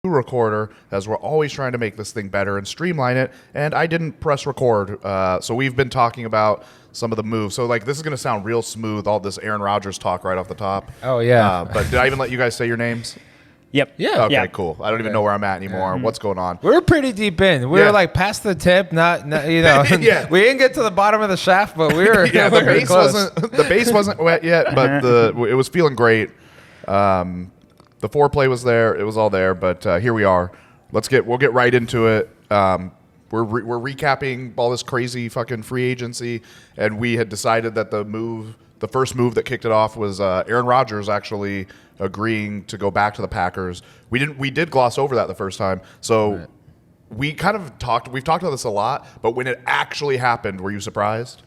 recorder, as we're always trying to make this thing better and streamline it, and I didn't press record. So we've been talking about some of the moves. So like this is going to sound real smooth, all this Aaron Rodgers talk right off the top. Oh, yeah. But did I even let you guys say your names? Yep. Yeah. Okay, Yeah. cool. I don't even know where I'm at anymore. What's going on? We were pretty deep in. We were like past the tip, not you know. Yeah. We didn't get to the bottom of the shaft, but we were. Yeah, we were close. the base wasn't wet yet, but it was feeling great. The foreplay was there. It was all there, but here we are. We'll get right into it. We're recapping all this crazy fucking free agency, and we had decided that the first move that kicked it off was Aaron Rodgers actually agreeing to go back to the Packers. We did gloss over that the first time, so we've talked about this a lot. But when it actually happened, were you surprised?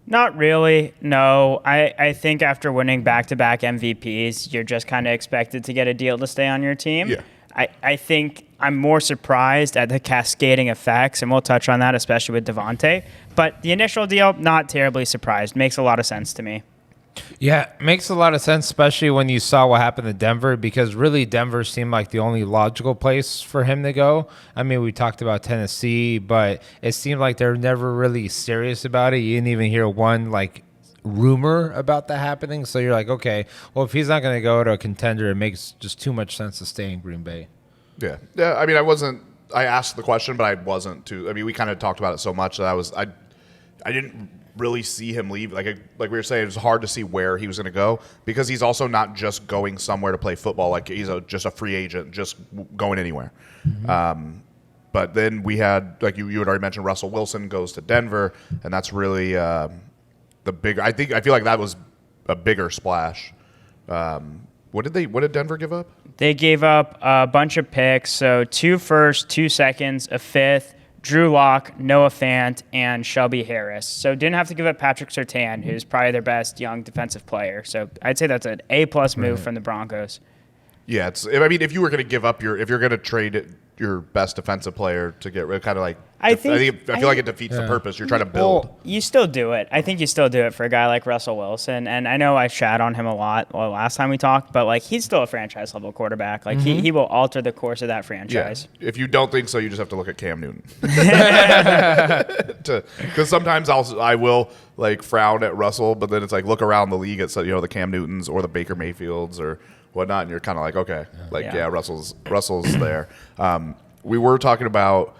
Not really, no. I think after winning back-to-back MVPs, you're just kind of expected to get a deal to stay on your team. Yeah. I think I'm more surprised at the cascading effects, and we'll touch on that, especially with Devontae. But the initial deal, not terribly surprised. Makes a lot of sense to me. Yeah, makes a lot of sense, especially when you saw what happened to Denver, because really Denver seemed like the only logical place for him to go. I mean, we talked about Tennessee, but it seemed like they're never really serious about it. You didn't even hear one rumor about that happening. So you're like, okay, well, if he's not going to go to a contender, it makes just too much sense to stay in Green Bay. Yeah. I mean, I asked the question, but I wasn't too. I mean, we kind of talked about it so much that I didn't really see him leave. Like we were saying, it was hard to see where he was going to go, because he's also not just going somewhere to play football. Like he's just a free agent, just going anywhere. Mm-hmm. But then we had, like you had already mentioned, Russell Wilson goes to Denver, and that's really the big. I feel like that was a bigger splash. What did Denver give up? They gave up a bunch of picks, so 2 firsts, 2 seconds, a 5th, Drew Lock, Noah Fant, and Shelby Harris. So didn't have to give up Patrick Surtain, who's probably their best young defensive player. So I'd say that's an A+ move from the Broncos. Yeah, I mean, if you were going to give up if you're going to trade your best defensive player to get rid, kind of like, I feel like it defeats the purpose. You're trying to build. Well, you still do it. I think you still do it for a guy like Russell Wilson. And I know I shat on him a lot last time we talked, but like he's still a franchise level quarterback. Like he will alter the course of that franchise. Yeah. If you don't think so, you just have to look at Cam Newton. Because sometimes I will like frown at Russell, but then it's like look around the league at the Cam Newtons or the Baker Mayfields or whatnot, and you're kind of like, okay, Russell's there. We were talking about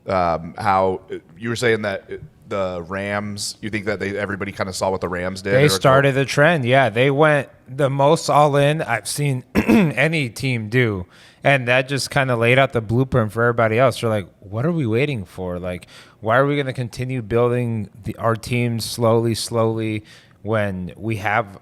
how you were saying that the Rams, you think that everybody kind of saw what the Rams did? They started the trend. Yeah, they went the most all in I've seen any team do. And that just kind of laid out the blueprint for everybody else. You're like, what are we waiting for? Like, why are we going to continue building our teams slowly when we have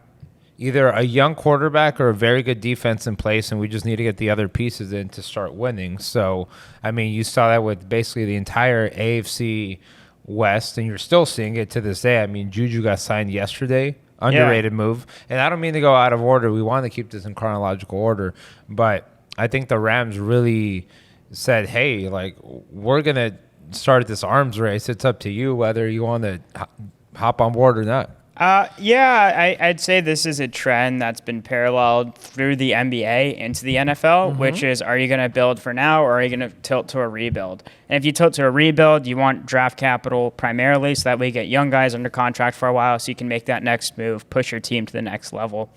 either a young quarterback or a very good defense in place, and we just need to get the other pieces in to start winning? So, I mean, you saw that with basically the entire AFC West, and you're still seeing it to this day. I mean, Juju got signed yesterday. Underrated move. And I don't mean to go out of order. We want to keep this in chronological order. But I think the Rams really said, hey, like, we're going to start this arms race. It's up to you whether you want to hop on board or not. I'd say this is a trend that's been paralleled through the NBA into the NFL, which is, are you going to build for now or are you going to tilt to a rebuild? And if you tilt to a rebuild, you want draft capital primarily so that way you get young guys under contract for a while so you can make that next move, push your team to the next level.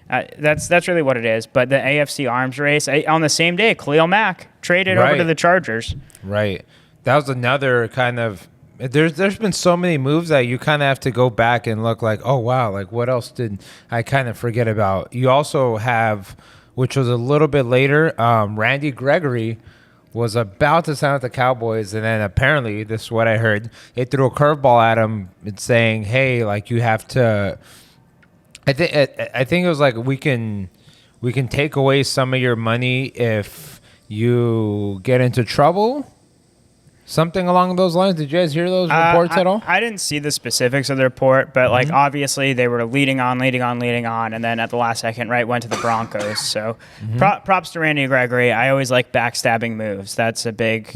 That's really what it is. But the AFC arms race, on the same day, Khalil Mack traded over to the Chargers. Right. That was another kind of... There's been so many moves that you kind of have to go back and look like, oh, wow, like what else did I kind of forget about? You also have, which was a little bit later, Randy Gregory was about to sign with the Cowboys, and then apparently, this is what I heard, they threw a curveball at him and saying, hey, like you have to, I think it was like we can take away some of your money if you get into trouble. Something along those lines. Did you guys hear those reports at all? I didn't see the specifics of the report, but like obviously they were leading on, and then at the last second, went to the Broncos. So props to Randy Gregory. I always like backstabbing moves. That's a big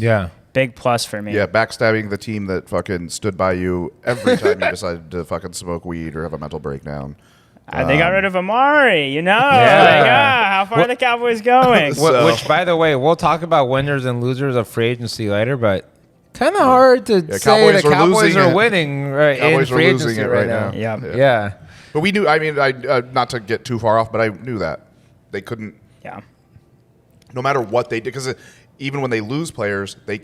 plus for me. Yeah, backstabbing the team that fucking stood by you every time you decided to fucking smoke weed or have a mental breakdown. They got rid of Amari, you know? Yeah. How far are the Cowboys going? Which, by the way, we'll talk about winners and losers of free agency later, but kind of hard to say the Cowboys are winning in free agency right now. Yeah. But we knew, not to get too far off, but I knew that. They couldn't. Yeah. No matter what they did, because even when they lose players, they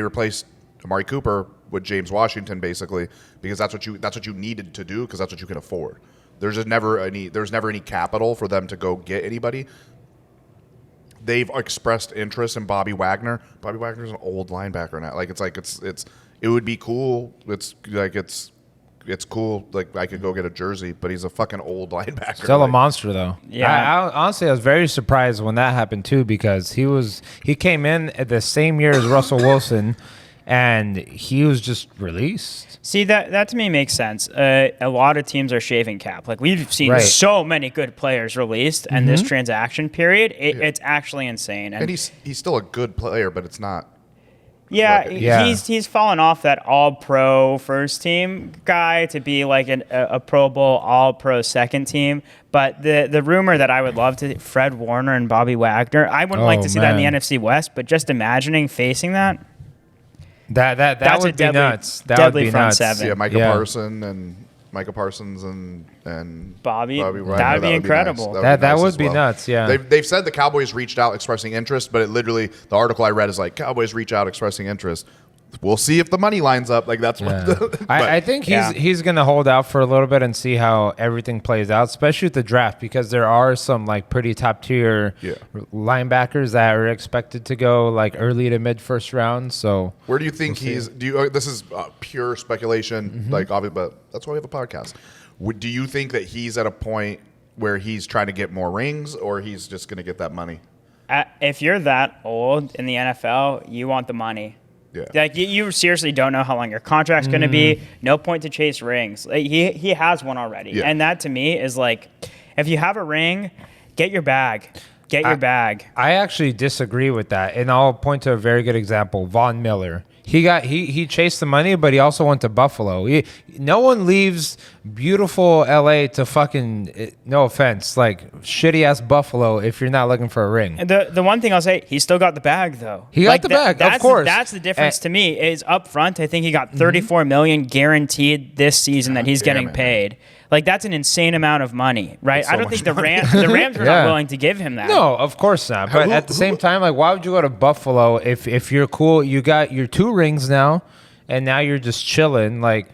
replaced Marty Cooper with James Washington basically, because that's what you needed to do, because that's what you can afford. There's never any capital for them to go get anybody. They've expressed interest in Bobby Wagner. Bobby Wagner's an old linebacker now. It would be cool. It's cool. Like, I could go get a jersey, but he's a fucking old linebacker. Still a monster, though. Yeah. Honestly, I was very surprised when that happened, too, because he came in at the same year as Russell Wilson, and he was just released. See, that to me makes sense. A lot of teams are shaving cap. Like, we've seen so many good players released, and this transaction period, it's actually insane. And he's still a good player, but it's not. Yeah, he's fallen off that all-pro first team guy to be like a Pro Bowl all-pro second team. But the rumor that I would love to Fred Warner and Bobby Wagner, I wouldn't like to see that in the NFC West. But just imagining facing that, that would be nuts. That would be front nuts. seven. Yeah, Micah Parsons and Bobby. Wagner, That would be incredible. That would be nuts. Yeah, they've said the Cowboys reached out expressing interest, but it literally, the article I read is like, Cowboys reach out expressing interest. We'll see if the money lines up. Like, that's what. I think he's going to hold out for a little bit and see how everything plays out, especially with the draft, because there are some like pretty top tier linebackers that are expected to go like early to mid first round. So where do you think this is pure speculation, like obviously, but that's why we have a podcast. Do you think that he's at a point where he's trying to get more rings, or he's just going to get that money? If you're that old in the NFL, you want the money. Yeah. Like, you seriously don't know how long your contract's going to be. No point to chase rings. Like, he has one already. Yeah. And that, to me, is like, if you have a ring, get your bag. Get your bag. I actually disagree with that, and I'll point to a very good example. Von Miller. He chased the money, but he also went to Buffalo. No one leaves beautiful LA to fucking, no offense, like shitty ass Buffalo if you're not looking for a ring. The one thing I'll say, he still got the bag though. He got the bag, of course. That's the difference to me. Is up front, I think he got $34 million guaranteed this season that he's getting paid. Like, that's an insane amount of money, right? I don't think the Rams are not willing to give him that. No, of course not. But at the same time, like, why would you go to Buffalo if you're cool? You got your 2 rings now, and now you're just chilling. Like,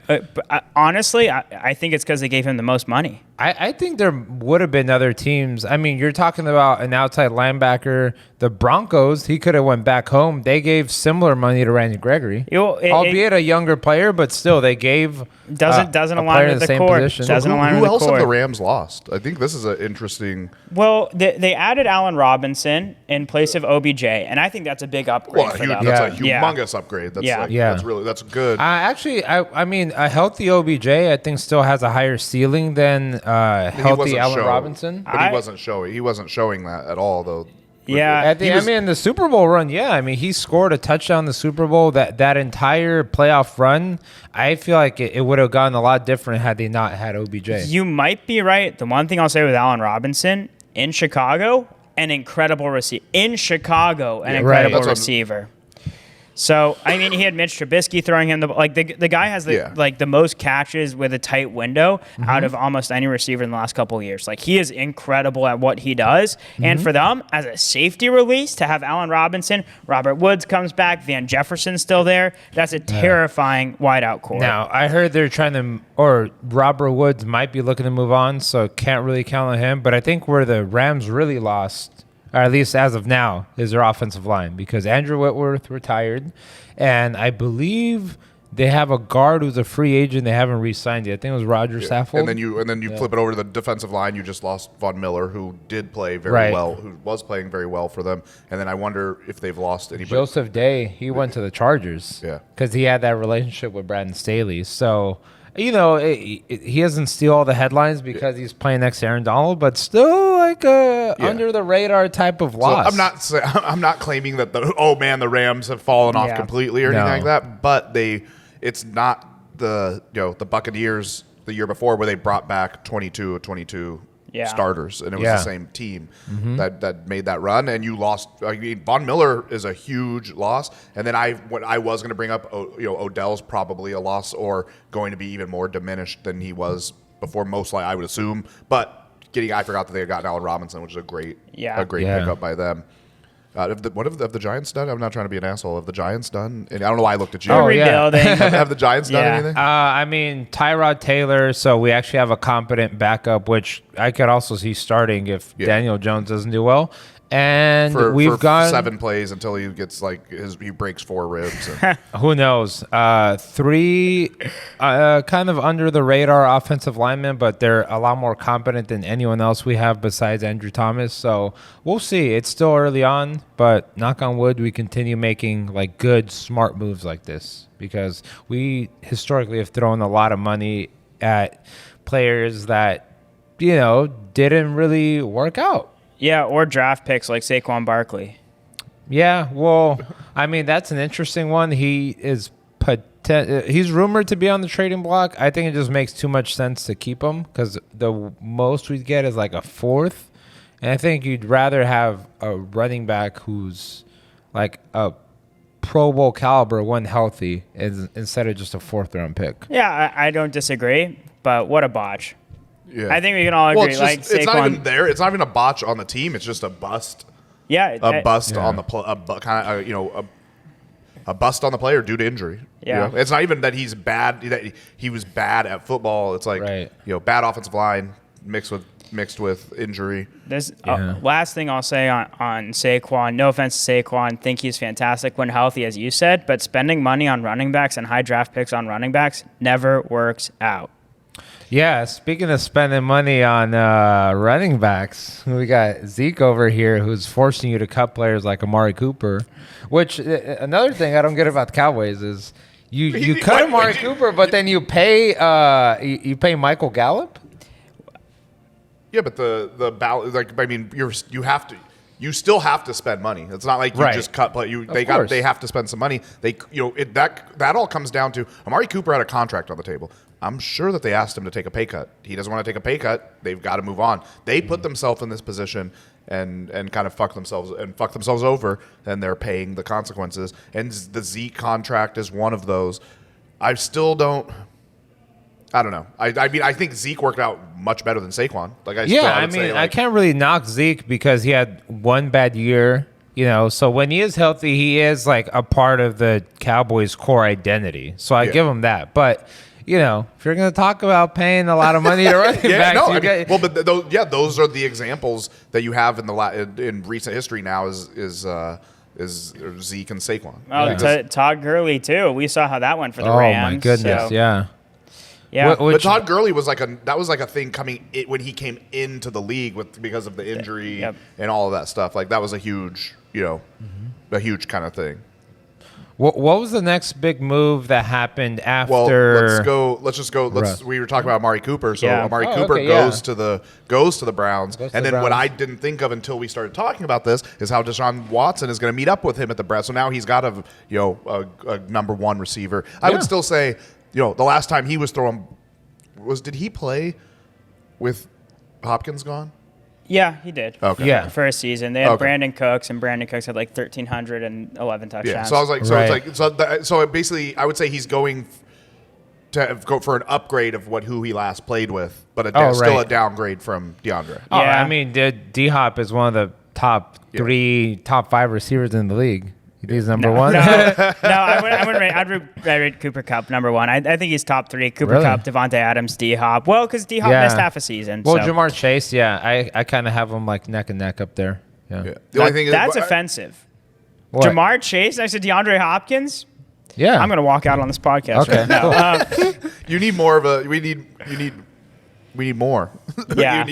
honestly, I think it's because they gave him the most money. I think there would have been other teams. I mean, you're talking about an outside linebacker. The Broncos, he could have went back home. They gave similar money to Randy Gregory, albeit a younger player, but still they gave doesn't align with the core. Doesn't align with the core. Who else have the Rams lost? I think this is an interesting. Well, they added Allen Robinson in place of OBJ, and I think that's a big upgrade for them. That's a humongous upgrade. That's good. Actually, I mean, a healthy OBJ, I think, still has a higher ceiling than healthy Allen Robinson. But he wasn't showing. He wasn't showing that at all, though. Yeah, the Super Bowl run, I mean, he scored a touchdown in the Super Bowl. That entire playoff run, I feel like it would have gone a lot different had they not had OBJ. You might be right. The one thing I'll say with Allen Robinson, in Chicago, an incredible receiver. Receiver. So, I mean, he had Mitch Trubisky throwing him the guy has the most catches with a tight window out of almost any receiver in the last couple of years. Like, he is incredible at what he does. And for them, as a safety release, to have Allen Robinson, Robert Woods comes back, Van Jefferson's still there. That's a terrifying wideout core. Now, I heard they're trying to, or Robert Woods might be looking to move on, so can't really count on him. But I think where the Rams really lost, or at least as of now, is their offensive line, because Andrew Whitworth retired, and I believe they have a guard who's a free agent they haven't re-signed yet. I think it was Rodgers Stafford. And then you flip it over to the defensive line. You just lost Von Miller, who did play very well, who was playing very well for them. And then I wonder if they've lost anybody. Joseph Day, he went to the Chargers. Because he had that relationship with Brandon Staley. So, you know, he doesn't steal all the headlines because he's playing next to Aaron Donald, but still like a under the radar type of loss. So I'm not claiming that the Rams have fallen off completely or anything like that, but it's not the Buccaneers the year before where they brought back 22 starters, and it was the same team that made that run, and you lost. I mean, Von Miller is a huge loss, and then I was going to bring up, Odell's probably a loss or going to be even more diminished than he was before, most likely I would assume. But I forgot that they had gotten Allen Robinson, which is a great pickup by them. What have the Giants done? I'm not trying to be an asshole. Have the Giants done? And I don't know why I looked at you. Rebuilding. Have the Giants done anything? I mean, Tyrod Taylor. So we actually have a competent backup, which I could also see starting if Daniel Jones doesn't do well. And we've gone 7 plays until he gets he breaks 4 ribs. And who knows? 3 kind of under the radar offensive linemen, but they're a lot more competent than anyone else we have besides Andrew Thomas. So we'll see. It's still early on, but knock on wood, we continue making good, smart moves like this because we historically have thrown a lot of money at players that didn't really work out. Yeah, or draft picks like Saquon Barkley. Yeah, well, I mean, that's an interesting one. He is he's rumored to be on the trading block. I think it just makes too much sense to keep him because the most we'd get is a 4th. And I think you'd rather have a running back who's a Pro Bowl caliber when healthy instead of just a 4th-round pick. Yeah, I don't disagree, but what a botch. Yeah. I think we can all agree. It's not even there. It's not even a botch on the team. It's just a bust. Yeah, a bust on the a bust on the player due to injury. Yeah, it's not even that he's bad. That he was bad at football. It's bad offensive line mixed with injury. This last thing I'll say on Saquon. No offense to Saquon, think he's fantastic when healthy, as you said. But spending money on running backs and high draft picks on running backs never works out. Yeah, speaking of spending money on running backs, we got Zeke over here who's forcing you to cut players like Amari Cooper, which another thing I don't get about the Cowboys is you cut Amari Cooper, but then you pay Michael Gallup? Yeah, but you still have to spend money. It's not like you just cut play. They have to spend some money. That all comes down to Amari Cooper had a contract on the table. I'm sure that they asked him to take a pay cut. He doesn't want to take a pay cut. They've got to move on. They put themselves in this position and kind of fuck themselves over, and they're paying the consequences. And the Zeke contract is one of those. I still don't. I don't know. I mean, I think Zeke worked out much better than Saquon. I can't really knock Zeke because he had one bad year. So when he is healthy, he is a part of the Cowboys' core identity. So I give him that, but. If you're going to talk about paying a lot of money to running backs, those are the examples that you have in recent history now is Zeke and Saquon. Oh, Todd Gurley too. We saw how that went for the Rams. Oh my goodness, so. yeah. But Todd Gurley was a thing coming when he came into the league because of the injury and all of that stuff. That was a huge, a huge kind of thing. What was the next big move that happened after? Well, let's just go. We were talking about Amari Cooper. So Amari Cooper goes to the Browns, and then what I didn't think of until we started talking about this is how Deshaun Watson is going to meet up with him at the Browns. So now he's got a number 1 receiver. I would still say, the last time he was throwing did he play with Hopkins gone? Yeah, he did. Okay. Yeah. For a season. They had Brandon Cooks, and Brandon Cooks had 1,311 touchdowns. Yeah, so I was so basically, I would say he's going to go for an upgrade of who he last played with, but still a downgrade from DeAndre. Oh, yeah. I mean, D-Hop is one of the top 5 receivers in the league. He's number 1? I'd rate Cooper Kupp number 1. I think he's top 3. Cooper Kupp, Devontae Adams, D-Hop. Well, because D-Hop missed half a season. Well, Jamar Chase, I kind of have him neck and neck up there. Yeah. The only thing that's offensive. What? Jamar Chase next to DeAndre Hopkins? Yeah. I'm going to walk out on this podcast right now. You need more of a – we need more. Yeah.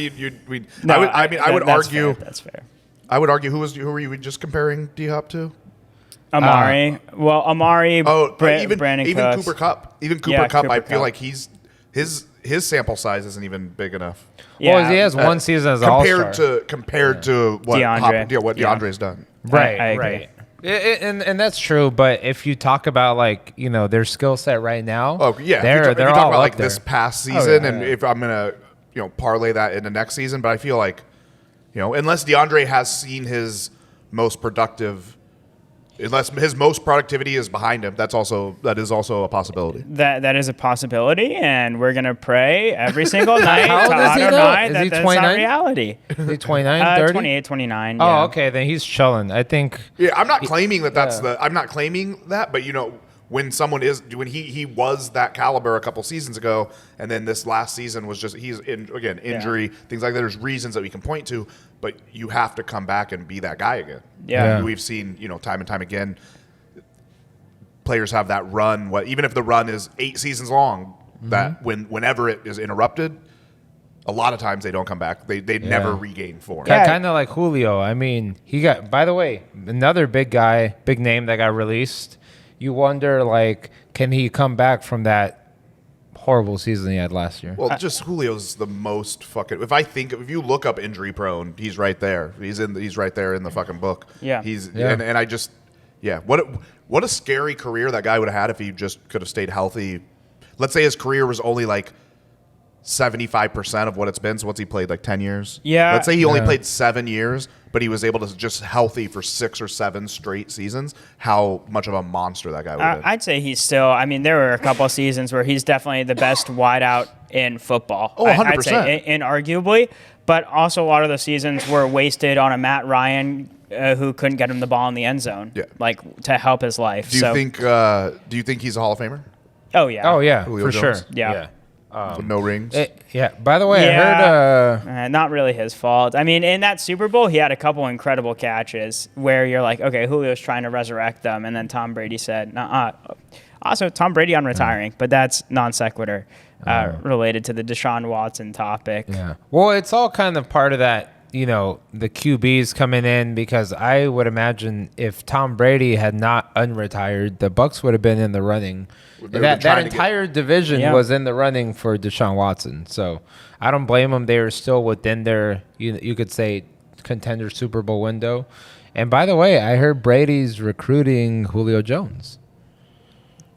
I would argue – That's fair. I would argue who were you just comparing D-Hop to? Amari. Amari. Brandon even Cooks. Cooper Kupp. Even Cooper Kupp. I feel like his sample size isn't even big enough. Yeah. Well, he has one season as an all-star compared to what DeAndre. what DeAndre's done. Right. And that's true, but if you talk about like their skill set right now, they're all about up like there. this past season, and if I'm gonna parlay that into next season, but I feel like unless DeAndre has seen his most productive. Unless his most productivity is behind him, that is also a possibility. That is a possibility, and we're gonna pray every single night How old to is he, though? Adonai Is that he that's 29? not reality. Is he 29, 30? 28, 29. Oh, Yeah. okay, then he's chilling. I think. Yeah, I'm not claiming I'm not claiming that, but when someone is when he was that caliber a couple seasons ago, and then this last season was just injury, things like that. There's reasons that we can point to, but you have to come back and be that guy again. Yeah. We've seen time and time again. Players have that run. Even if the run is 8 seasons long, that whenever it is interrupted, a lot of times they don't come back. They never regain form. Yeah, kind of like Julio. I mean, he got. By the way, another big name that got released. You wonder, like, can he come back from that horrible season he had last year? Well, just Julio's the most fucking. If you look up injury prone, he's right there. He's right there in the fucking book. Yeah. And I just what a scary career that guy would have had if he just could have stayed healthy. Let's say his career was only like 75% of what it's been. So what's he played, like 10 years? Yeah. Let's say he only played 7 years, but he was able to just healthy for 6 or 7 straight seasons. How much of a monster that guy would have been. I'd say he's still. I mean, there were a couple of seasons where he's definitely the best wideout in football. Oh, 100%. I'd say inarguably, but also a lot of the seasons were wasted on a Matt Ryan who couldn't get him the ball in the end zone, like to help his life. Do you think he's a Hall of Famer? Oh yeah. Oh yeah, Julio for Jones? sure. Yeah. With no rings? Yeah. By the way, I heard. Not really his fault. I mean, in that Super Bowl, he had a couple incredible catches where you're like, okay, Julio's trying to resurrect them, and then Tom Brady said, "Nuh-uh." Also, Tom Brady on retiring, but that's non sequitur related to the Deshaun Watson topic. Yeah. Well, it's all kind of part of that. The QBs coming in, because I would imagine if Tom Brady had not unretired, the Bucs would have been in the running. That entire division was in the running for Deshaun Watson. So I don't blame them. They were still within their, you could say, contender Super Bowl window. And by the way, I heard Brady's recruiting Julio Jones.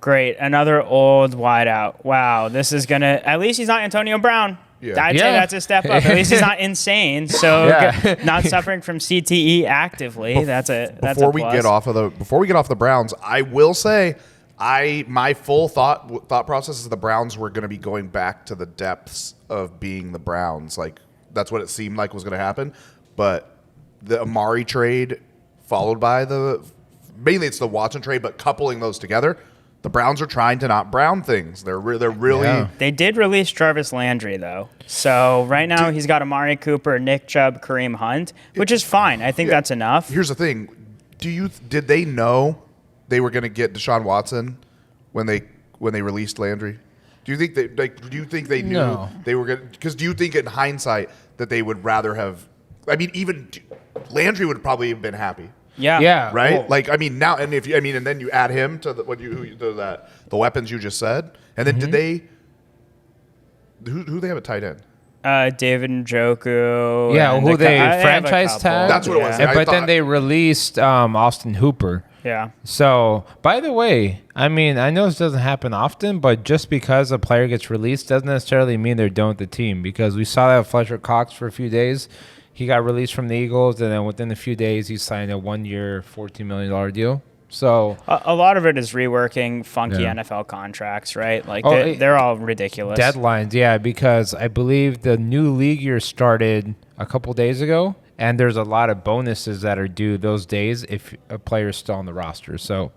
Great. Another old wideout. Wow. This is going to, at least he's not Antonio Brown. Yeah. I'd say that's a step up. At least he's not insane. So not suffering from CTE actively. Before we get off the Browns, I will say my full thought process is the Browns were going to be going back to the depths of being the Browns. Like that's what it seemed like was going to happen. But the Amari trade followed by mainly it's the Watson trade, but coupling those together, the Browns are trying to not Brown things. They're really. Yeah. They did release Jarvis Landry though, so right now he's got Amari Cooper, Nick Chubb, Kareem Hunt, which is fine. I think that's enough. Here's the thing: did they know they were going to get Deshaun Watson when they released Landry? Do you think they knew they were going? Because do you think in hindsight that they would rather have? I mean, even Landry would probably have been happy. Yeah. Right. Cool. Like now, and and then you add him to the weapons you just said, and then did they? Who they have at tight end? David Njoku. Yeah, who they franchise tagged. That's what it was. But then they released Austin Hooper. Yeah. So, by the way, I mean, I know this doesn't happen often, but just because a player gets released doesn't necessarily mean they're done with the team. Because we saw that with Fletcher Cox for a few days. He got released from the Eagles, and then within a few days, he signed a 1-year, $14 million deal. So a lot of it is reworking funky NFL contracts, right? Like they're all ridiculous. Deadlines, yeah, because I believe the new league year started a couple days ago, and there's a lot of bonuses that are due those days if a player's still on the roster. So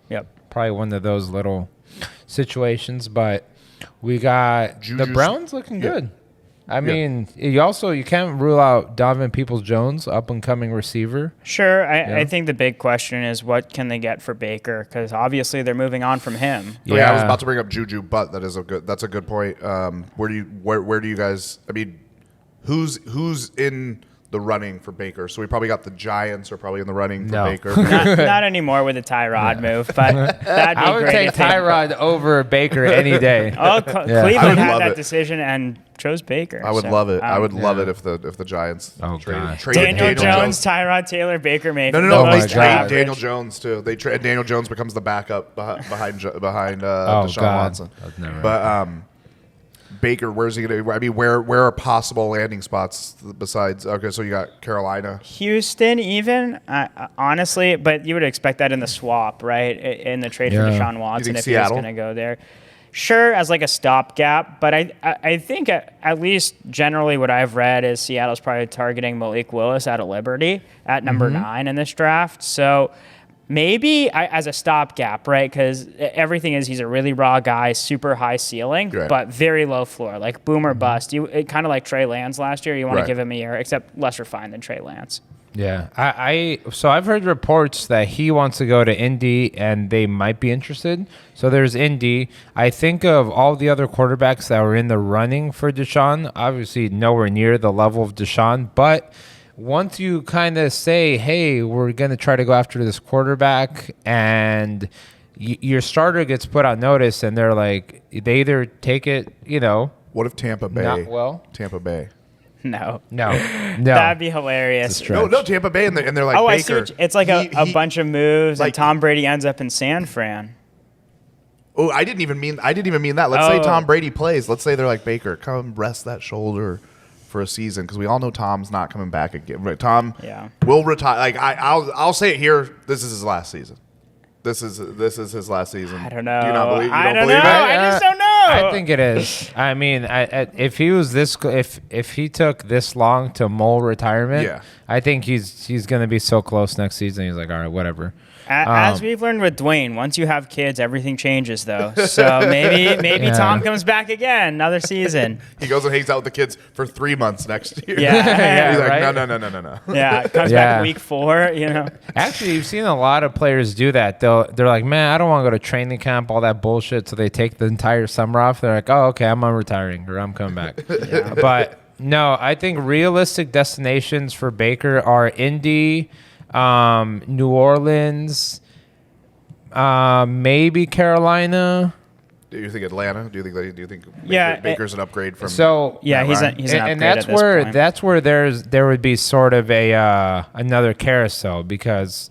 probably one of those little situations. But we got the Browns looking good. I mean, you can't rule out Donovan Peoples-Jones, up-and-coming receiver. Sure. I think the big question is what can they get for Baker? Because obviously they're moving on from him. Yeah, I was about to bring up Juju, but that's a good point. Where do you guys? I mean, who's in the running for Baker? So we probably got the Giants are probably in the running for Baker. Not anymore with the Tyrod move, but that'd be I would great. take Tyrod over Baker any day. Cleveland had that decision, and chose Baker. I would love it. I would love Yeah. it if the Giants Oh, God. traded Daniel Jones, Tyrod Taylor, Baker Mayfield. No. Oh my They trade God. Daniel Jones too. They trade Daniel Jones becomes the backup behind Oh, Deshaun God. Watson. I've never- But Baker, where's he gonna? I mean, where are possible landing spots besides? Okay, so you got Carolina. Houston, even honestly, but you would expect that in the swap, right? In the trade for Yeah. Deshaun Watson, think if he was Seattle? going to go there. Sure, as like a stopgap, but I think at least generally what I've read is Seattle's probably targeting Malik Willis out of Liberty at number 9 in this draft. So maybe as a stopgap, right? Because everything is he's a really raw guy, super high ceiling, Right. but very low floor, like boom or bust. It kind of like Trey Lance last year. You want Right. to give him a year, except less refined than Trey Lance. Yeah, so I've heard reports that he wants to go to Indy and they might be interested. So there's Indy. I think of all the other quarterbacks that were in the running for Deshaun, obviously nowhere near the level of Deshaun, but once you kind of say, hey, we're going to try to go after this quarterback and your starter gets put on notice and they're like, they either take it, What if Tampa Bay? not well. Tampa Bay. No. That'd be hilarious. No, Tampa Bay, and they're like Oh, I Baker. see. It's like a bunch of moves, like- and Tom Brady ends up in San Fran. Oh, I didn't even mean that. Let's say Oh. Tom Brady plays. Let's say they're like Baker, come rest that shoulder for a season because we all know Tom's not coming back again. Right? Tom will retire. Like I'll say it here. This is his last season. This is his last season. I don't know. Do you not believe? You I don't don't believe know. it? I just don't know. I think it is. I mean, if he was this, if he took this long to mull retirement, Yeah. I think he's going to be so close next season. He's like, all right, whatever. As we've learned with Dwayne, once you have kids, everything changes, though. So maybe Yeah. Tom comes back again, another season. He goes and hangs out with the kids for 3 months next year. Yeah. He's like, right? no. Yeah, comes Yeah. back in week 4. Actually, you've seen a lot of players do that. They're like, man, I don't want to go to training camp, all that bullshit. So they take the entire summer off. They're like, oh, okay, I'm retiring or I'm coming back. But no, I think realistic destinations for Baker are Indy, New Orleans, maybe Carolina. Do you think Atlanta? Do you think Yeah, Baker's an upgrade from? So Yeah, Matt he's Ryan? an upgrade and that's at this where point. that's where there would be sort of a another carousel because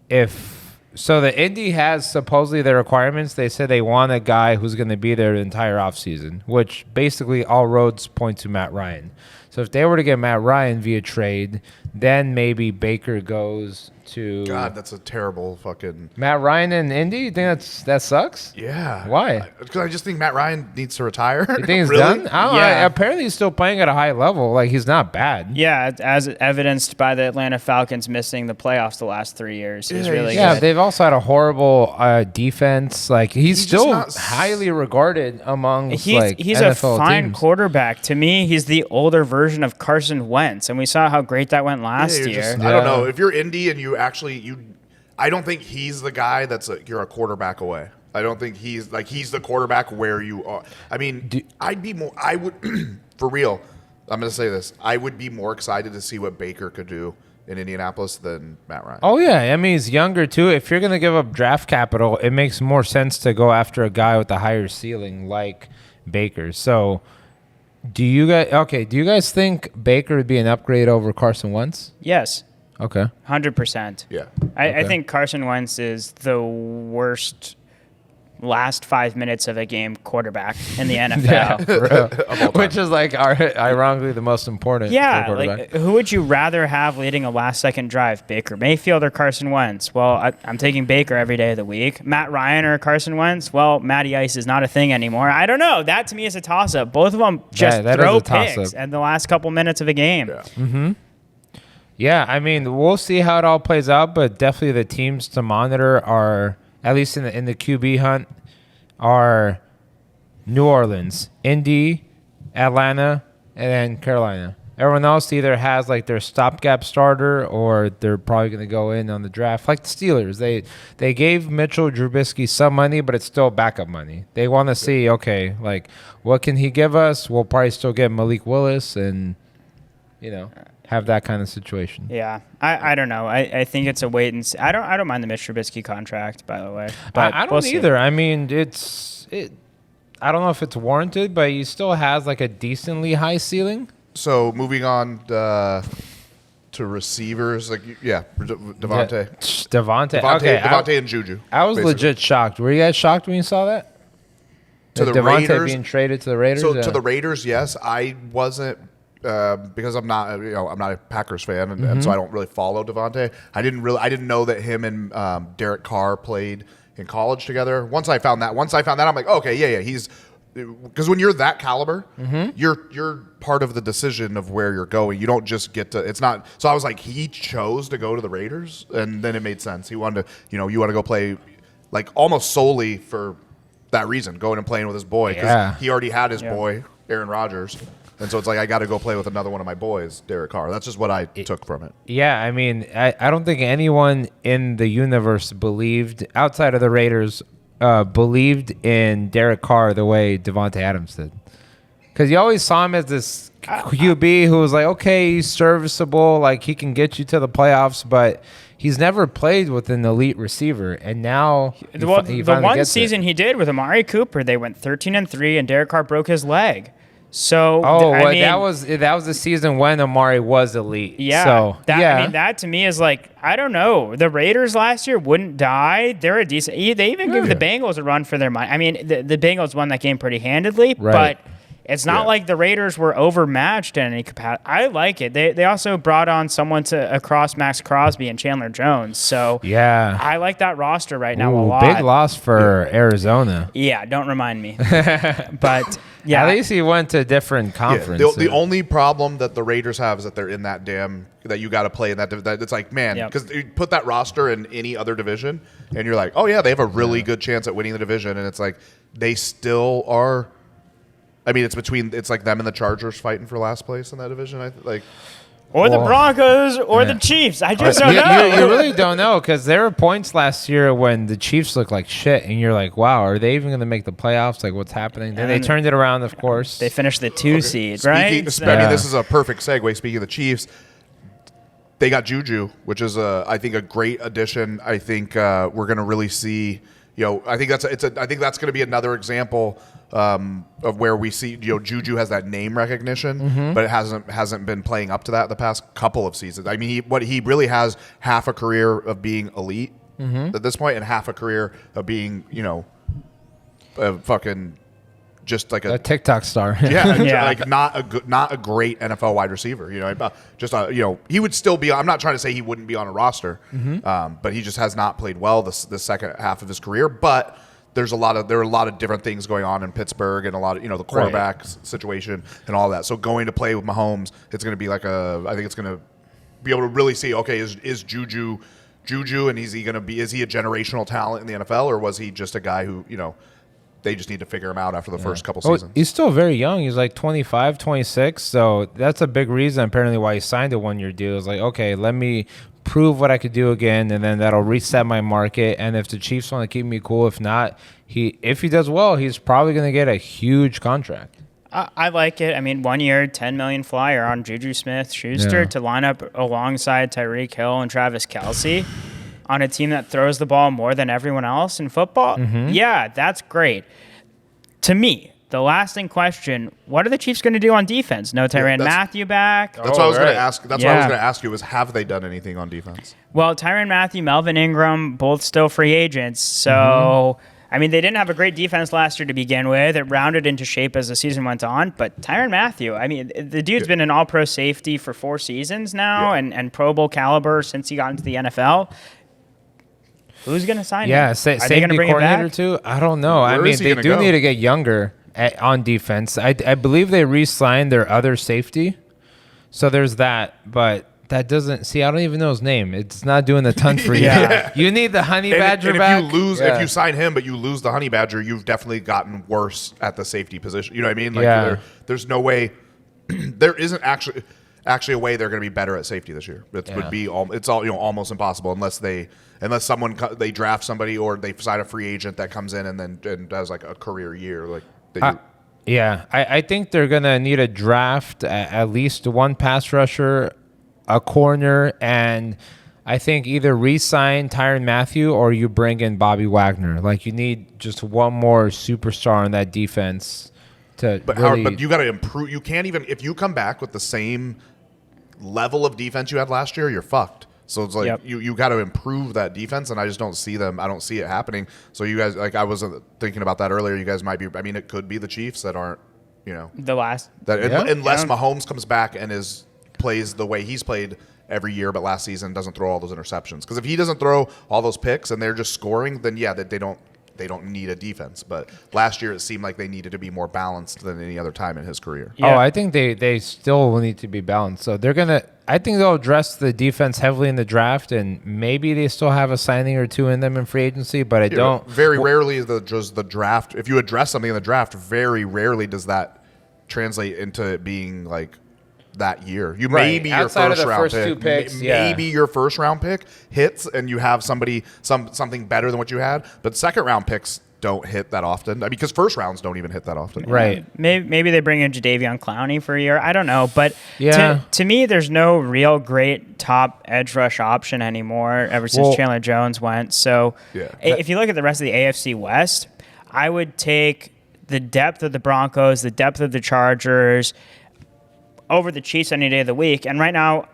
the Indy has supposedly the requirements. They said they want a guy who's going to be there the entire offseason, which basically all roads point to Matt Ryan. So if they were to get Matt Ryan via trade, then maybe Baker goes to God, that's a terrible fucking. Matt Ryan in Indy. You think that sucks? Yeah. Why? Because I just think Matt Ryan needs to retire. You think he's Really? done? I don't know. Yeah. Apparently, he's still playing at a high level. Like he's not bad. Yeah, as evidenced by the Atlanta Falcons missing the playoffs the last 3 years. He's really Yeah, good. they've also had a horrible defense. Like he's He's still just not highly regarded among He's NFL a fine teams. quarterback. To me, he's the older version of Carson Wentz, and we saw how great that went last Yeah, you're year. just- I don't know if you're Indy and I don't think he's the guy you're a quarterback away. I don't think he's the quarterback where you are. I mean, I would for real. I'm going to say this. I would be more excited to see what Baker could do in Indianapolis than Matt Ryan. Oh yeah, I mean he's younger too. If you're gonna give up draft capital, it makes more sense to go after a guy with a higher ceiling like Baker. So, do you guys think Baker would be an upgrade over Carson Wentz? Yes, Okay. 100%. Yeah. I think Carson Wentz is the worst last 5 minutes of a game quarterback in the NFL. Which is ironically the most important. for a Yeah, quarterback. like who would you rather have leading a last-second drive, Baker Mayfield or Carson Wentz? Well, I'm taking Baker every day of the week. Matt Ryan or Carson Wentz? Well, Matty Ice is not a thing anymore. I don't know. That to me is a toss-up. Both of them just that is throw a toss-up. picks in the last couple minutes of a game. Yeah. Yeah, I mean, we'll see how it all plays out, but definitely the teams to monitor are, at least in the QB hunt, are New Orleans, Indy, Atlanta, and then Carolina. Everyone else either has like their stopgap starter or they're probably going to go in on the draft. Like the Steelers, they gave Mitchell Trubisky some money, but it's still backup money. They want to see, okay, like what can he give us? We'll probably still get Malik Willis and, have that kind of situation. Yeah, I don't know. I think it's a wait and see. I don't mind the Mitch Trubisky contract, by the way. But I don't we'll see. either. I mean, I don't know if it's warranted, but he still has like a decently high ceiling. So moving on to receivers, Devontae. Okay, and Juju. I was basically. legit shocked. Were you guys shocked when you saw that? To the Devontae Raiders being traded to the Raiders. So to the Raiders, yes, I wasn't because I'm not a Packers fan, and so I don't really follow Devontae. I didn't know that him and Derek Carr played in college together. Once I found that, I'm like, okay, yeah, he's. Because when you're that caliber, you're part of the decision of where you're going. You don't just get to. It's not. So I was like, he chose to go to the Raiders, and then it made sense. He wanted to. You want to go play, like almost solely for that reason, going and playing with his boy, because he already had his boy, Aaron Rodgers, and so it's like I got to go play with another one of my boys, Derek Carr. That's just what I took from it. Yeah, I mean, I don't think anyone in the universe believed outside of the Raiders. Believed in Derek Carr the way Devontae Adams did. Because you always saw him as this QB who was like, okay, he's serviceable, like he can get you to the playoffs, but he's never played with an elite receiver. And now the one season he did with Marty Cooper, they went 13-3, and Derek Carr broke his leg. So that was the season when Amari was elite. Yeah, so, I mean, that to me is like, I don't know. The Raiders last year wouldn't die. They're a decent. They even give the Bengals a run for their money. I mean, the Bengals won that game pretty handedly, but it's not like the Raiders were overmatched in any capacity. I like it. They also brought on someone across Max Crosby and Chandler Jones. So I like that roster right now a lot. Big loss for Arizona. Yeah, don't remind me. But yeah, at least he went to a different conference. Yeah, the only problem that the Raiders have is that they're in that that you got to play in that. It's like, man, because you put that roster in any other division, and you're like, oh yeah, they have a really good chance at winning the division, and it's like they still are. I mean, it's like them and the Chargers fighting for last place in that division. Or the Broncos or the Chiefs. I just don't know. You really don't know, because there were points last year when the Chiefs looked like shit, and you're like, wow, are they even going to make the playoffs? Like, what's happening? Then they turned it around, of course. They finished the 2 seed, right? I mean, this is a perfect segue. Speaking of the Chiefs, they got Juju, which is, I think, a great addition. I think we're going to really see. I think that's going to be another example of where we see Juju has that name recognition, but it hasn't been playing up to that the past couple of seasons. I mean, he really has half a career of being elite at this point, and half a career of being fucking just like a TikTok star. Like not a great NFL wide receiver. He would still be. I'm not trying to say he wouldn't be on a roster, but he just has not played well the second half of his career. But there are a lot of different things going on in Pittsburgh, and a lot of the quarterback situation and all that. So going to play with Mahomes, it's going to be like I think it's going to be able to really see, okay, is Juju, and is he a generational talent in the NFL, or was he just a guy who they just need to figure him out after the first couple seasons? He's still very young. He's like 25, 26. So that's a big reason apparently why he signed a 1-year deal. It's like, okay, let me prove what I could do again, and then that'll reset my market. And if the Chiefs want to keep me cool, if not, if he does well, he's probably going to get a huge contract. I like it. I mean, 1 year, $10 million flyer on Juju Smith-Schuster to line up alongside Tyreek Hill and Travis Kelce on a team that throws the ball more than everyone else in football. Yeah, that's great. To me, the lasting question, what are the Chiefs going to do on defense? No Tyrann Mathieu back. That's what I was going to ask. That's what I was going to ask you, is have they done anything on defense? Well, Tyrann Mathieu, Melvin Ingram, both still free agents. So, I mean, they didn't have a great defense last year to begin with. It rounded into shape as the season went on. But Tyrann Mathieu, I mean, the dude's been an all-pro safety for 4 seasons now and Pro Bowl caliber since he got into the NFL. Who's going to sign him? Yeah, safety coordinator too? I don't know. I mean, they do need to get younger on defense. I believe they re-signed their other safety. So there's that. But that doesn't... See, I don't even know his name. It's not doing a ton for you. You need the Honey Badger back. If you sign him, but you lose the Honey Badger, you've definitely gotten worse at the safety position. You know what I mean? Like there's no way... there isn't actually a way they're going to be better at safety this year. It would be almost impossible unless they draft somebody or they sign a free agent that comes in and does like a career year I think they're going to need a draft at least one pass rusher, a corner, and I think either re-sign Tyrann Mathieu or you bring in Bobby Wagner. Like, you need just one more superstar on that defense to really... But you got to improve. You can't even... If you come back with the same level of defense you had last year, you're fucked. So it's like you got to improve that defense, and I just don't see them. I don't see it happening. So you guys, like I was thinking about that earlier. You guys might be. I mean, it could be the Chiefs that aren't. Unless Mahomes comes back and plays the way he's played every year, but last season doesn't throw all those interceptions. Because if he doesn't throw all those picks and they're just scoring, then they don't need a defense. But last year it seemed like they needed to be more balanced than any other time in his career. Yeah. Oh, I think they still need to be balanced. So I think they'll address the defense heavily in the draft, and maybe they still have a signing or two in them in free agency, but don't. Very rarely does the draft, if you address something in the draft, very rarely does that translate into it being like that year. Maybe your first round pick hits and you have something better than what you had, but second round picks don't hit that often. I mean, because first rounds don't even hit that often. Right. Maybe they bring in Jadeveon Clowney for a year. I don't know. But to me, there's no real great top edge rush option anymore ever since Chandler Jones went. So if you look at the rest of the AFC West, I would take the depth of the Broncos, the depth of the Chargers over the Chiefs any day of the week. And right now,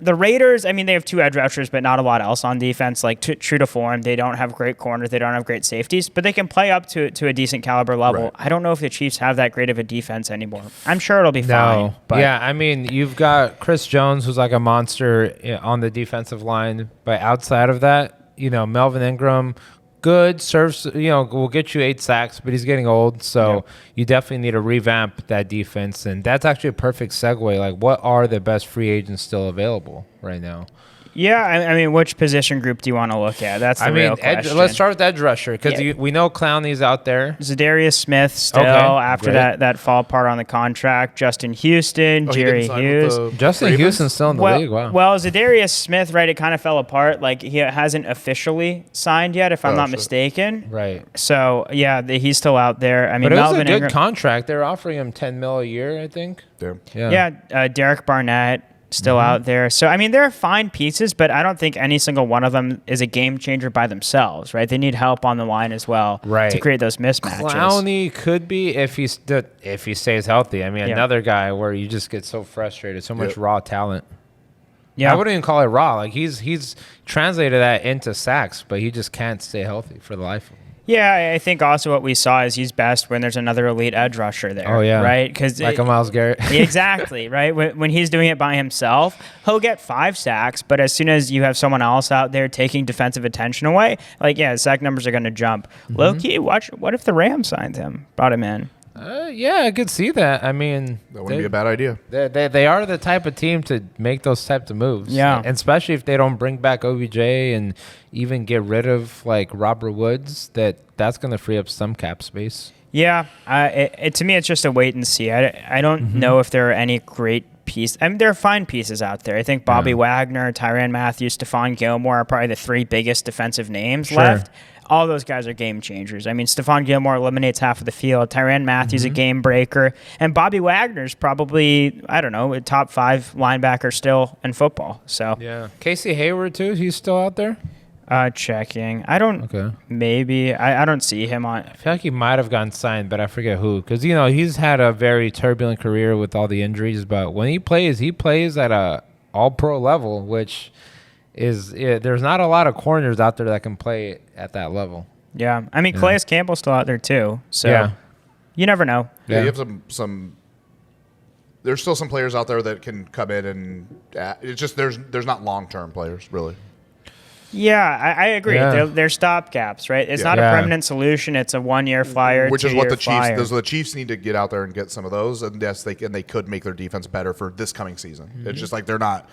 the Raiders, I mean, they have two edge rushers, but not a lot else on defense. Like, true to form, they don't have great corners. They don't have great safeties, but they can play up to a decent caliber level. Right. I don't know if the Chiefs have that great of a defense anymore. I'm sure it'll be fine. But yeah, I mean, you've got Chris Jones, who's like a monster on the defensive line. But outside of that, Melvin Ingram, good, serves, will get you 8 sacks, but he's getting old, so you definitely need to revamp that defense, and that's actually a perfect segue. Like, what are the best free agents still available right now? Yeah, I mean, which position group do you want to look at? That's the real question. Let's start with edge rusher, because we know Clowney's out there. Zadaria Smith still after that fall part on the contract. Justin Houston, Jerry Hughes. Justin Houston's still in the league. Wow. Well, Zadaria Smith, right, it kind of fell apart. Like, he hasn't officially signed yet, if I'm not mistaken. Right. So, he's still out there. I mean, but it was a good contract. They're offering him $10 million a year, I think. Yeah, Derek Barnett. Still out there. So, I mean, they're fine pieces, but I don't think any single one of them is a game changer by themselves, right? They need help on the line as well to create those mismatches. Clowney could be if he stays healthy. I mean, another guy where you just get so frustrated, so much raw talent. Yeah, I wouldn't even call it raw. Like, he's translated that into sacks, but he just can't stay healthy for the life of him. Yeah, I think also what we saw is he's best when there's another elite edge rusher there. Oh, yeah. Right? Like a Myles Garrett. Exactly, right? When he's doing it by himself, he'll get 5 sacks, but as soon as you have someone else out there taking defensive attention away, sack numbers are going to jump. Low-key, what if the Rams signed him, brought him in? I could see that. I mean, that wouldn't be a bad idea. They are the type of team to make those types of moves. Yeah, and especially if they don't bring back OBJ and even get rid of like Robert Woods, that's going to free up some cap space. Yeah, to me, it's just a wait and see. I don't know if there are any great pieces. I mean, there are fine pieces out there. I think Bobby Wagner, Tyrann Mathieu, Stephon Gilmore are probably the 3 biggest defensive names left. All those guys are game changers. I mean, Stephon Gilmore eliminates half of the field. Tyrann Mathieu's a game breaker. And Bobby Wagner's probably, I don't know, a top 5 linebacker still in football. So Casey Hayward, too? He's still out there? Checking. I don't. Okay. Maybe. I don't see him on. I feel like he might have gotten signed, but I forget who. Because, he's had a very turbulent career with all the injuries. But when he plays at a all-pro level, which is there's not a lot of corners out there that can play at that level. Yeah. I mean, Calais Campbell's still out there, too. So you never know. Yeah, you have some there's still some players out there that can come in and it's just there's not long-term players, really. Yeah, I agree. Yeah. They're stopgaps, right? It's not a permanent solution. It's a 1-year flyer, which is what the Chiefs. The Chiefs need to get out there and get some of those. And yes, they could make their defense better for this coming season. It's just like they're not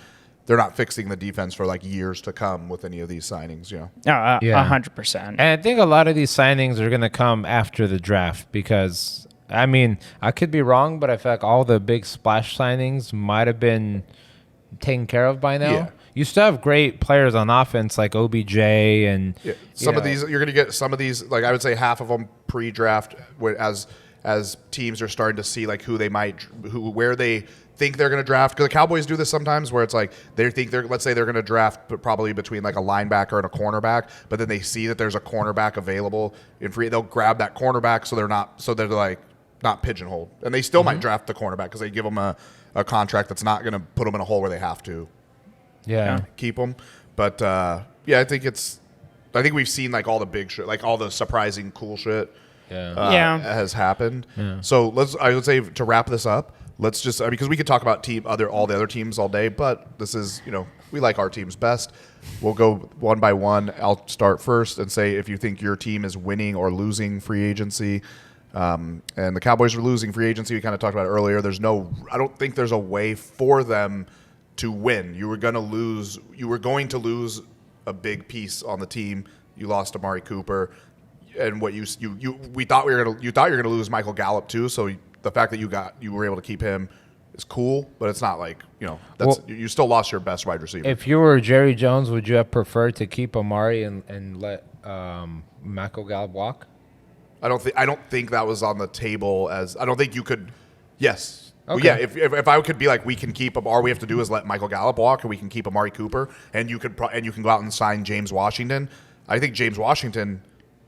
fixing the defense for like years to come with any of these signings. 100%. And I think a lot of these signings are going to come after the draft because I mean I could be wrong, but I feel like all the big splash signings might have been taken care of by now. Yeah. You still have great players on offense like OBJ and some of these. You're going to get some of these. Like I would say, half of them pre-draft as teams are starting to see like where they think they're going to draft. Because the Cowboys do this sometimes, where it's like let's say they're going to draft, but probably between like a linebacker and a cornerback, but then they see that there's a cornerback available in free, they'll grab that cornerback, so they're like not pigeonholed, and they still might draft the cornerback because they give them a contract that's not going to put them in a hole where they have to keep them. But I think we've seen like all the big shit, like all the surprising cool shit has happened. So I would say, to wrap this up, let's just, because we could talk about all the other teams all day, but this is, we like our teams best. We'll go one by one. I'll start first and say if you think your team is winning or losing free agency. And the Cowboys are losing free agency. We kind of talked about it earlier. I don't think there's a way for them to win. You were going to lose a big piece on the team. You lost to Marty Cooper, and you thought you were going to lose Michael Gallup too. So the fact that you were able to keep him is cool, but it's not like you still lost your best wide receiver. If you were Jerry Jones, would you have preferred to keep Amari and let Michael Gallup walk? I don't think that was on the table. I don't think you could. Yes. Okay. Well, yeah. If I could be like, we can keep him. All we have to do is let Michael Gallup walk, and we can keep Amari Cooper, and you can go out and sign James Washington. I think James Washington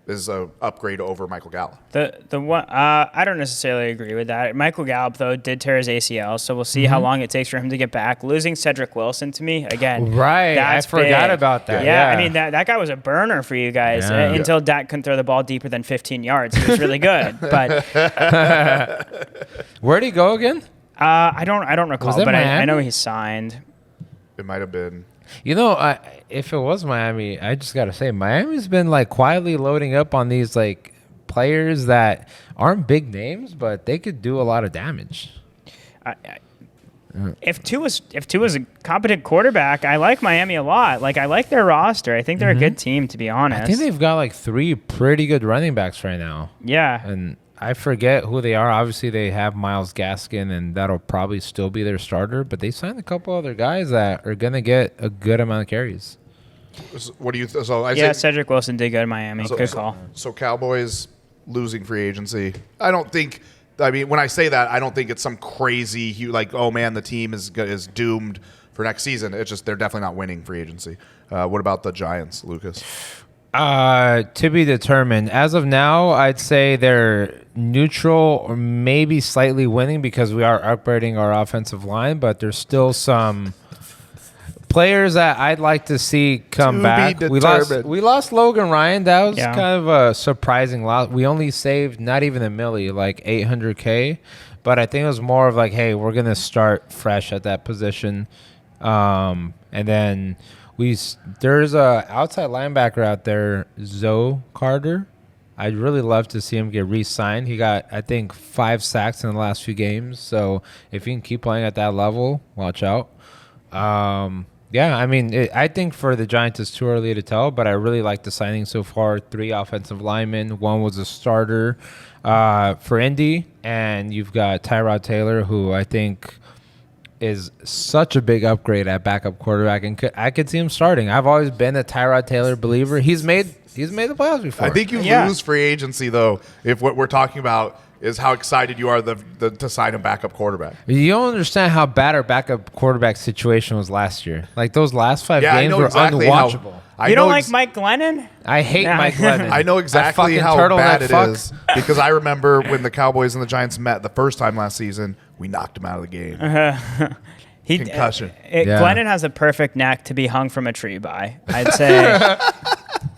is an upgrade over Michael Gallup. The one I don't necessarily agree with that. Michael Gallup, though, did tear his ACL, so we'll see how long it takes for him to get back. Losing Cedric Wilson, to me, again, right? That's I forgot big. about that. Yeah, I mean that guy was a burner for you guys until Dak couldn't throw the ball deeper than 15 yards. He was really good, but where'd he go again? I don't recall, but I know he's signed. It might have been. If it was Miami, I just got to say, Miami's been like quietly loading up on these like players that aren't big names, but they could do a lot of damage. If Tua's a competent quarterback, I like Miami a lot. Like, I like their roster. I think they're a good team, to be honest. I think they've got like 3 pretty good running backs right now. Yeah. And I forget who they are. Obviously, they have Myles Gaskin, and that'll probably still be their starter. But they signed a couple other guys that are going to get a good amount of carries. What do you Cedric Wilson did go to Miami. Good call. So Cowboys losing free agency. When I say that, I don't think it's some crazy, like, oh man, the team is doomed for next season. It's just they're definitely not winning free agency. What about the Giants, Lucas? To be determined. As of now, I'd say they're neutral or maybe slightly winning because we are upgrading our offensive line, but there's still some players that I'd like to see come back. We lost Logan Ryan. That was kind of a surprising loss. We only saved not even $1 million, like $800K, but I think it was more of like, hey, we're gonna start fresh at that position, and then there's a outside linebacker out there, Zoe Carter. I'd really love to see him get re-signed. He got, I think, 5 sacks in the last few games. So if he can keep playing at that level, watch out. I think for the Giants it's too early to tell, but I really like the signing so far. 3 offensive linemen. 1 was a starter for Indy, and you've got Tyrod Taylor, who I think is such a big upgrade at backup quarterback, and I could see him starting. I've always been a Tyrod Taylor believer. He's made the playoffs before. I think you lose free agency, though, if what we're talking about is how excited you are to sign a backup quarterback. You don't understand how bad our backup quarterback situation was last year. Like, those last 5 games were unwatchable. You don't like Mike Glennon? I hate Mike Glennon. I know exactly how bad it is because I remember when the Cowboys and the Giants met the first time last season, we knocked him out of the game. Concussion. Glennon has a perfect neck to be hung from a tree by. I'd say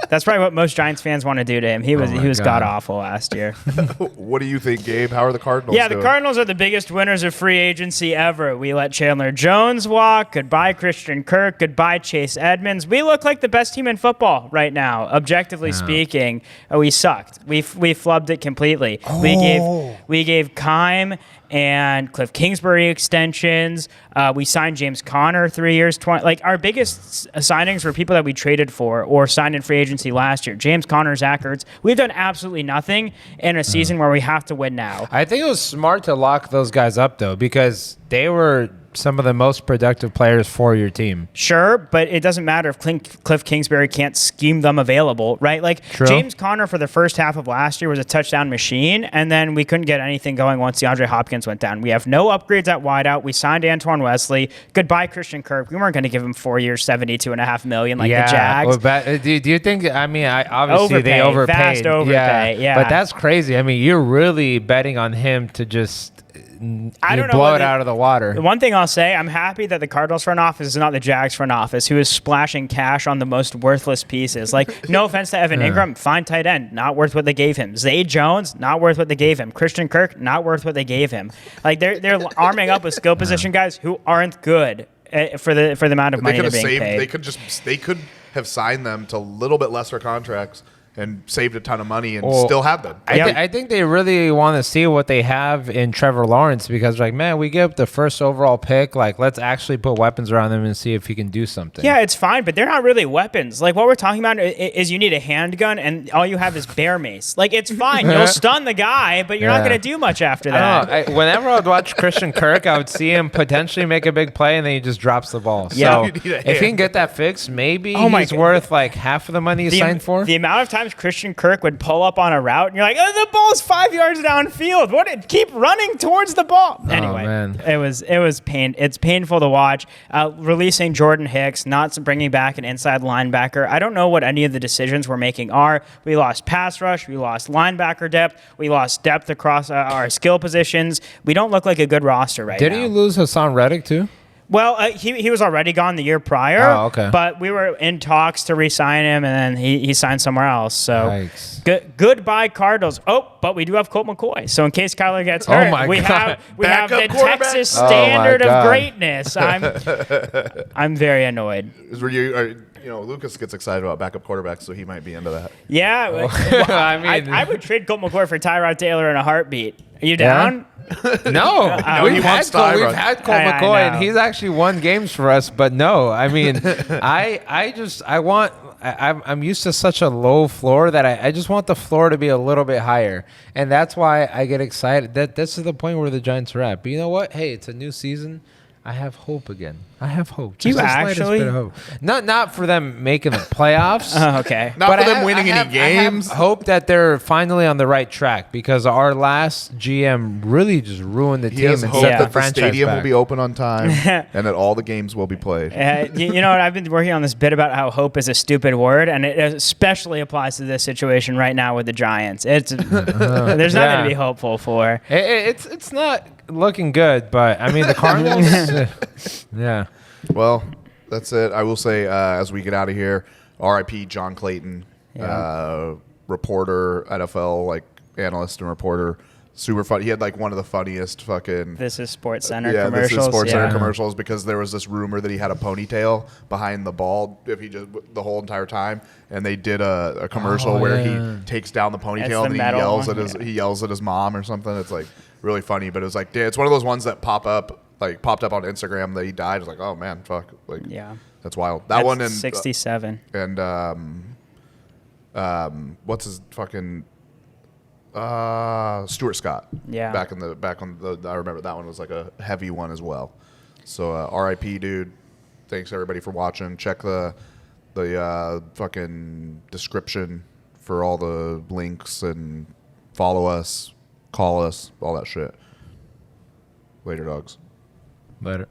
that's probably what most Giants fans want to do to him. He was god awful last year. What do you think, Gabe? How are the Cardinals doing? The Cardinals are the biggest winners of free agency ever. We let Chandler Jones walk. Goodbye, Christian Kirk. Goodbye, Chase Edmonds. We look like the best team in football right now, objectively speaking. We sucked. We flubbed it completely. We gave Kime and Cliff Kingsbury extensions. We signed James Conner 3 years, 20. Like, our biggest signings were people that we traded for or signed in free agency last year. James Conner, Zach Ertz. We've done absolutely nothing in a season where we have to win now. I think it was smart to lock those guys up, though, because they were some of the most productive players for your team. Sure, but it doesn't matter if Cliff Kingsbury can't scheme them available, right? Like True. James Conner for the first half of last year was a touchdown machine, and then we couldn't get anything going once DeAndre Hopkins went down. We have no upgrades at wideout. We signed Antoine Wesley. Goodbye, Christian Kirk. We weren't going to give him 4 years, $72.5 million like the Jags. Well, but do you think? I mean, obviously they overpaid. Vast overpay. Yeah, but that's crazy. I mean, you're really betting on him to just blow it out of the water. The one thing I'll say, I'm happy that the Cardinals front office is not the Jags front office, who is splashing cash on the most worthless pieces. Like, no offense to Evan Ingram, fine tight end, not worth what they gave him. Zay Jones, not worth what they gave him. Christian Kirk, not worth what they gave him. Like, they're arming up with skill position guys who aren't good for the amount of money they're being paid. They could have signed them to a little bit lesser contracts and saved a ton of money and still have them. I think they really want to see what they have in Trevor Lawrence because, like, man, we give up the first overall pick. Like, let's actually put weapons around him and see if he can do something. Yeah, it's fine, but they're not really weapons. Like, what we're talking about is you need a handgun and all you have is bear mace. Like, it's fine. You'll stun the guy, but you're not going to do much after that. Whenever I would watch Christian Kirk, I would see him potentially make a big play and then he just drops the ball. Yeah. So if he can get that fixed, maybe he's worth like half of the money he signed for. The amount of times Christian Kirk would pull up on a route and you're like, oh, the ball's 5 yards downfield. Keep running towards the ball. Anyway, man. It's painful to watch. Releasing Jordan Hicks, not bringing back an inside linebacker. I don't know what any of the decisions we're making are. We lost pass rush. We lost linebacker depth. We lost depth across our skill positions. We don't look like a good roster right now. Didn't you lose Hassan Reddick too? Well, he was already gone the year prior. Oh, okay. But we were in talks to re-sign him, and then he signed somewhere else. So goodbye, Cardinals. Oh, but we do have Colt McCoy. So in case Kyler gets hurt, we have the Texas standard of greatness. I'm very annoyed. Lucas gets excited about backup quarterbacks, so he might be into that. Yeah. Well, I would trade Colt McCoy for Tyrod Taylor in a heartbeat. Are you down? Yeah. No, we've had Colt McCoy, and he's actually won games for us. But no, I mean, I'm used to such a low floor that I just want the floor to be a little bit higher, and that's why I get excited. This is the point where the Giants are at. But you know what? Hey, it's a new season. I have hope again. I have hope. Do you actually? Bit of hope. Not for them making the playoffs. Okay. Not for them winning any games. I have hope that they're finally on the right track because our last GM really just ruined the team and set the franchise the stadium back. will be open on time and that all the games will be played. You know what? I've been working on this bit about how hope is a stupid word, and it especially applies to this situation right now with the Giants. There's nothing to be hopeful for. It's not looking good, but I mean the Cardinals. Yeah. Well, that's it. I will say as we get out of here, R.I.P. John Clayton, reporter, NFL analyst and reporter. Super funny. He had one of the funniest fucking. This is Sports Center commercials. This is Sports Center commercials because there was this rumor that he had a ponytail behind the ball the whole entire time, and they did a commercial where he takes down the ponytail and he yells at his mom or something. It's really funny, but it was it's one of those ones that popped up on Instagram that he died. It was oh man, fuck, that's wild. That's one in 67 and what's his fucking. Stuart Scott. Yeah. Back on the I remember that one was a heavy one as well. So R.I.P. dude. Thanks everybody for watching. Check the fucking description for all the links and follow us, call us, all that shit. Later, dogs. Later.